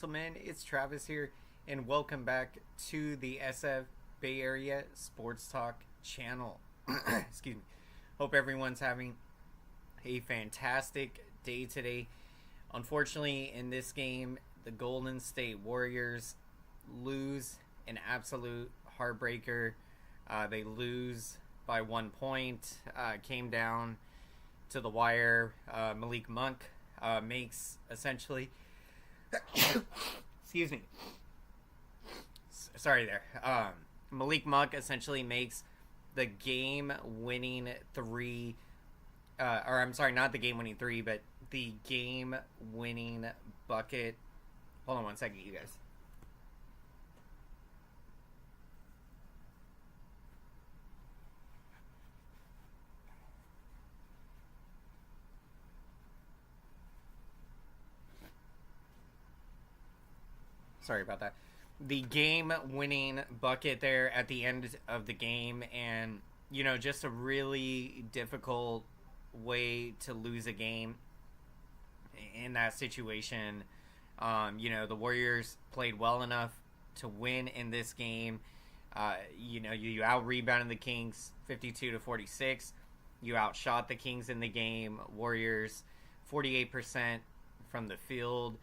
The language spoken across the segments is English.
Gentlemen, it's Travis here, and welcome back to the SF Bay Area Sports Talk channel. Excuse me. Hope everyone's having a fantastic day today. Unfortunately, in this game, the Golden State Warriors lose an absolute heartbreaker. They lose by 1 point. Came down to the wire. Malik Monk makes essentially excuse me. Sorry there. Malik Monk essentially makes the game-winning three. Or I'm sorry, not the game-winning three, but the game-winning bucket. Hold on one second, you guys. Sorry about that. The game-winning bucket there at the end of the game, and just a really difficult way to lose a game in that situation. The Warriors played well enough to win in this game. You out-rebounded the Kings 52-46. You outshot the Kings in the game. Warriors 48% from the field,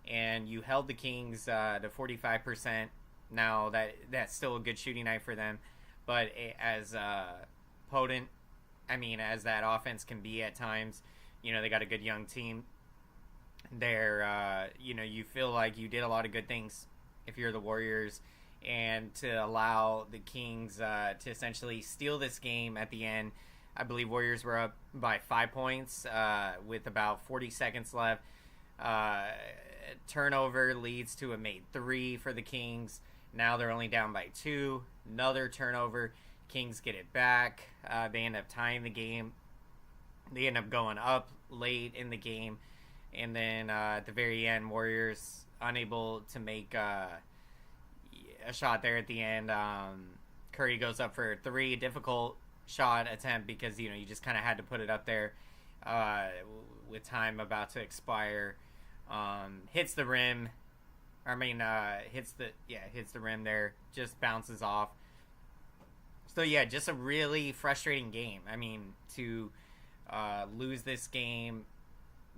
and you held the Kings to 45%. Now that's still a good shooting night for them, but as potent, as that offense can be at times, they got a good young team. There, you feel like you did a lot of good things if you're the Warriors, and to allow the Kings to essentially steal this game at the end. I believe Warriors were up by 5 points with about 40 seconds left. Turnover leads to a made three for the Kings. Now they're only down by 2. Another turnover. Kings get it back. They end up tying the game. They end up going up late in the game. And then at the very end, Warriors unable to make a shot there at the end. Curry goes up for a 3. Difficult shot attempt because, you just kind of had to put it up there with time about to expire. Hits the rim. Hits the rim there. Just bounces off. So yeah, just a really frustrating game. To lose this game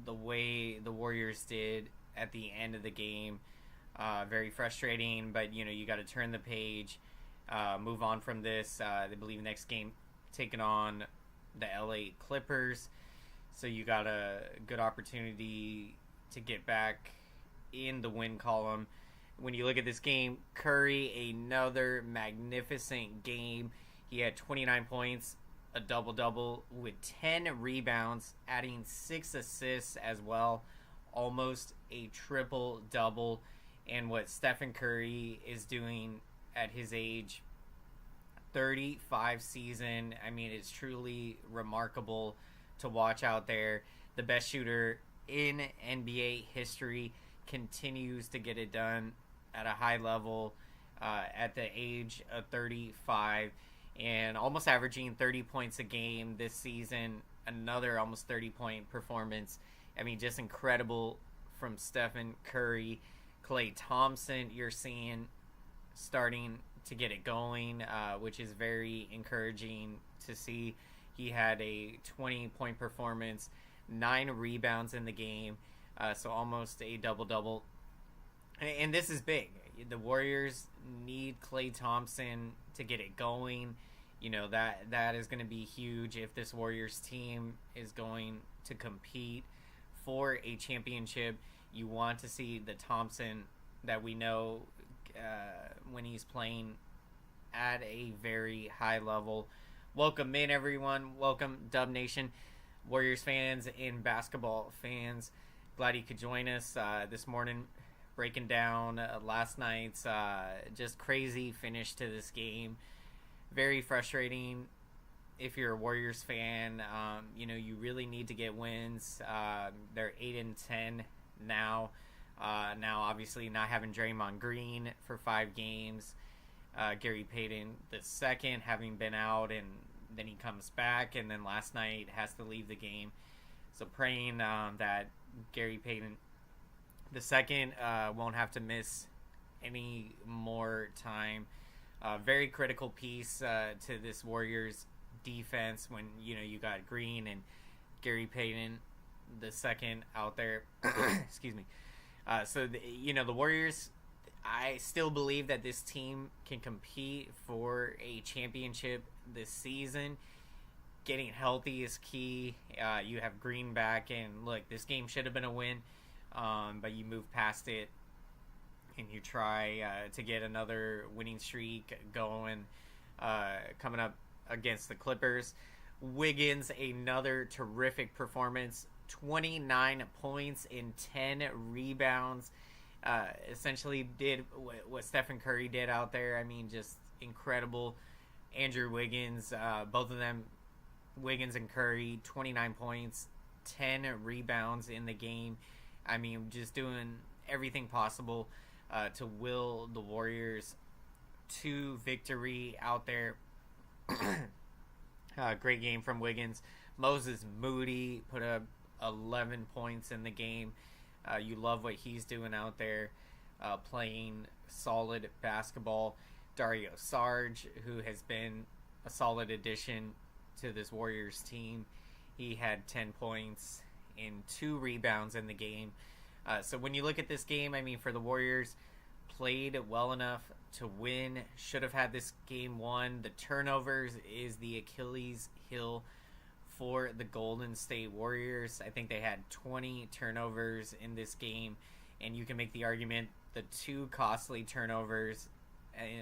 the way the Warriors did at the end of the game, very frustrating. But you got to turn the page, move on from this. They believe next game taking on the LA Clippers. So you got a good opportunity to get back in the win column. When you look at this game, Curry, another magnificent game. He had 29 points, a double-double with 10 rebounds, adding 6 assists as well. Almost a triple-double. And what Stephen Curry is doing at his age, 35 season, it's truly remarkable to watch out there. The best shooter in NBA history continues to get it done at a high level at the age of 35, and almost averaging 30 points a game this season. Another almost 30-point performance. Just incredible from Stephen Curry. Klay Thompson, you're seeing starting to get it going, which is very encouraging to see. He had a 20-point performance, 9 rebounds in the game, so almost a double-double. And this is big. The Warriors need Klay Thompson to get it going. That is going to be huge if this Warriors team is going to compete for a championship. You want to see the Thompson that we know when he's playing at a very high level. Welcome in, everyone. Welcome, Dub Nation, Warriors fans and basketball fans. Glad you could join us this morning, breaking down last night's just crazy finish to this game. Very frustrating if you're a Warriors fan. You really need to get wins. They're 8-10 now. Now, obviously, not having Draymond Green for 5 games. Gary Payton the second having been out, and then he comes back, and then last night has to leave the game. So praying that Gary Payton The second won't have to miss any more time. Very critical piece to this Warriors defense when you got Green and Gary Payton the second out there. Excuse me. The Warriors, I still believe that this team can compete for a championship this season. Getting healthy is key. You have Green back, and look, this game should have been a win, but you move past it and you try to get another winning streak going coming up against the Clippers. Wiggins, another terrific performance. 29 points in 10 rebounds. Essentially did what Stephen Curry did out there. I mean, just incredible. Andrew Wiggins, both of them, Wiggins and Curry, 29 points, 10 rebounds in the game. I mean, just doing everything possible to will the Warriors to victory out there. Great game from Wiggins. Moses Moody put up 11 points in the game. You love what he's doing out there, playing solid basketball. Dario Saric, who has been a solid addition to this Warriors team, he had 10 points and 2 rebounds in the game. So when you look at this game, I mean, for the Warriors, played well enough to win. Should have had this game won. The turnovers is the Achilles heel for the Golden State Warriors. I think they had 20 turnovers in this game, and you can make the argument the 2 costly turnovers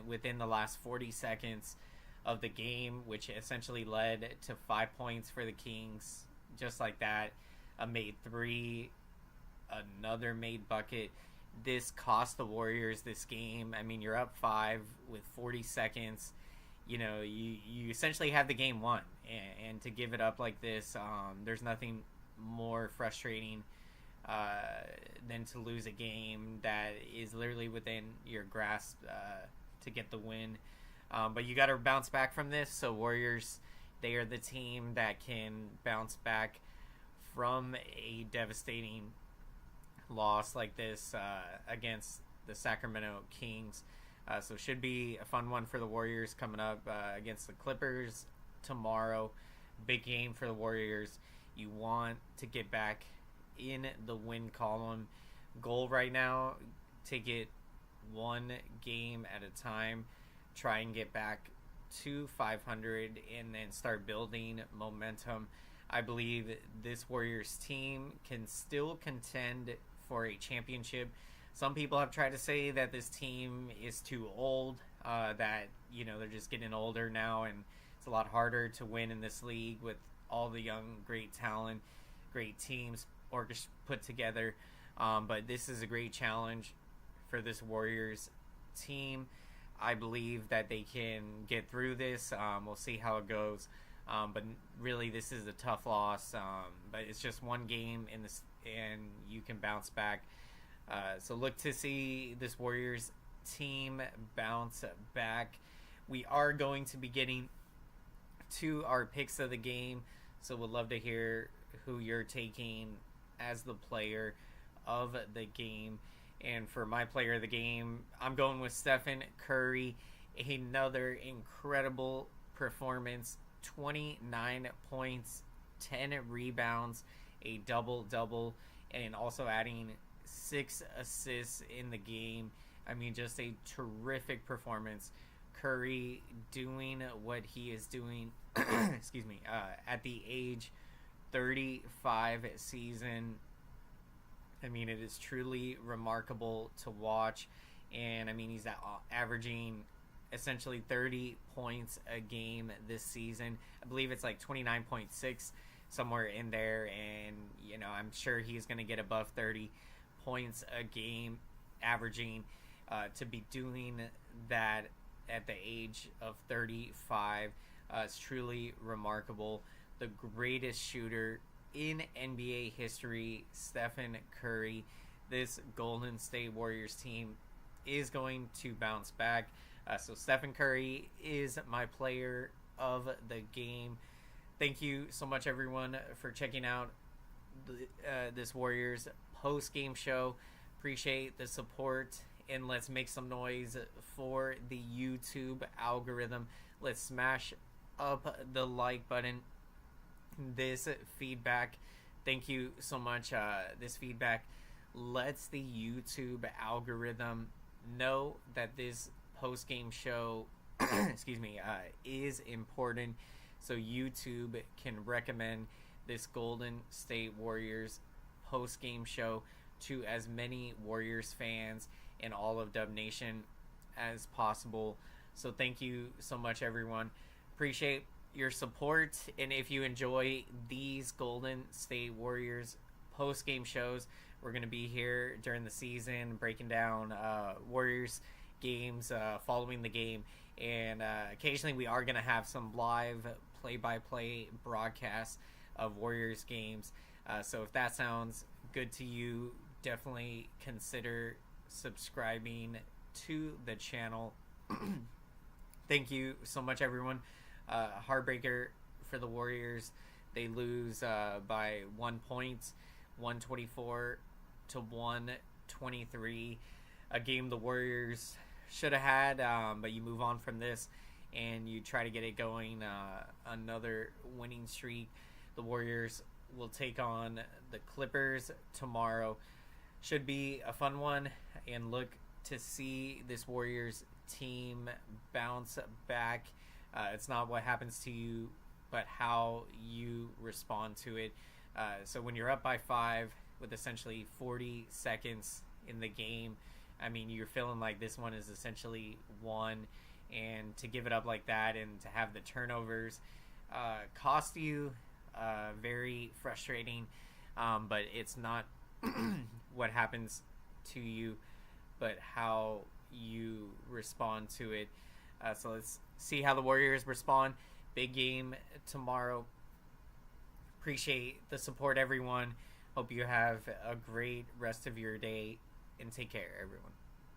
within the last 40 seconds of the game, which essentially led to 5 points for the Kings, just like that. A made 3, another made bucket. This cost the Warriors this game. I mean, you're up 5 with 40 seconds. You essentially have the game won, and to give it up like this, there's nothing more frustrating than to lose a game that is literally within your grasp to get the win. But you got to bounce back from this. So Warriors, they are the team that can bounce back from a devastating loss like this against the Sacramento Kings. So should be a fun one for the Warriors coming up against the Clippers tomorrow. Big game for the Warriors. You want to get back in the win column. Goal right now, take it one game at a time. Try and get back to 500 and then start building momentum. I believe this Warriors team can still contend for a championship. Some people have tried to say that this team is too old, that they're just getting older now, and it's a lot harder to win in this league with all the young, great talent, great teams put together. But this is a great challenge for this Warriors team. I believe that they can get through this. We'll see how it goes. But really, this is a tough loss. But it's just one game in this, and you can bounce back. So look to see this Warriors team bounce back. We are going to be getting to our picks of the game, so we'd love to hear who you're taking as the player of the game. And for my player of the game, I'm going with Stephen Curry. Another incredible performance. 29 points, 10 rebounds, a double-double, and also adding 6 assists in the game. I mean, just a terrific performance. Curry doing what he is doing at the age 35 season. I mean, it is truly remarkable to watch. And I mean, he's averaging essentially 30 points a game this season. I believe it's like 29.6, somewhere in there. And I'm sure he's going to get above 30 points a game averaging. To be doing that at the age of 35 is truly remarkable. The greatest shooter in NBA history, Stephen Curry. This Golden State Warriors team is going to bounce back. So Stephen Curry is my player of the game. Thank you so much, everyone, for checking out this Warriors post-game show. Appreciate the support, and let's make some noise for the YouTube algorithm. Let's smash up the like button. This feedback, thank you so much. This feedback lets the YouTube algorithm know that this post-game show is important, so YouTube can recommend this Golden State Warriors post-game show to as many Warriors fans in all of Dub Nation as possible. So thank you so much, everyone. Appreciate your support, and if you enjoy these Golden State Warriors post-game shows, we're going to be here during the season breaking down Warriors games, following the game, and occasionally we are going to have some live play-by-play broadcasts of Warriors games. So if that sounds good to you, definitely consider subscribing to the channel. Thank you so much, everyone. Heartbreaker for the Warriors. They lose by 1 point, 124 to 123. A game the Warriors should have had, but you move on from this and you try to get it going. Another winning streak. The Warriors will take on the Clippers tomorrow. Should be a fun one, and look to see this Warriors team bounce back. It's not what happens to you, but how you respond to it. So when you're up by 5 with essentially 40 seconds in the game, I mean, you're feeling like this one is essentially won, and to give it up like that and to have the turnovers cost you, very frustrating, but it's not what happens to you, but how you respond to it. So let's see how the Warriors respond. Big game tomorrow. Appreciate the support, everyone. Hope you have a great rest of your day, and take care, everyone.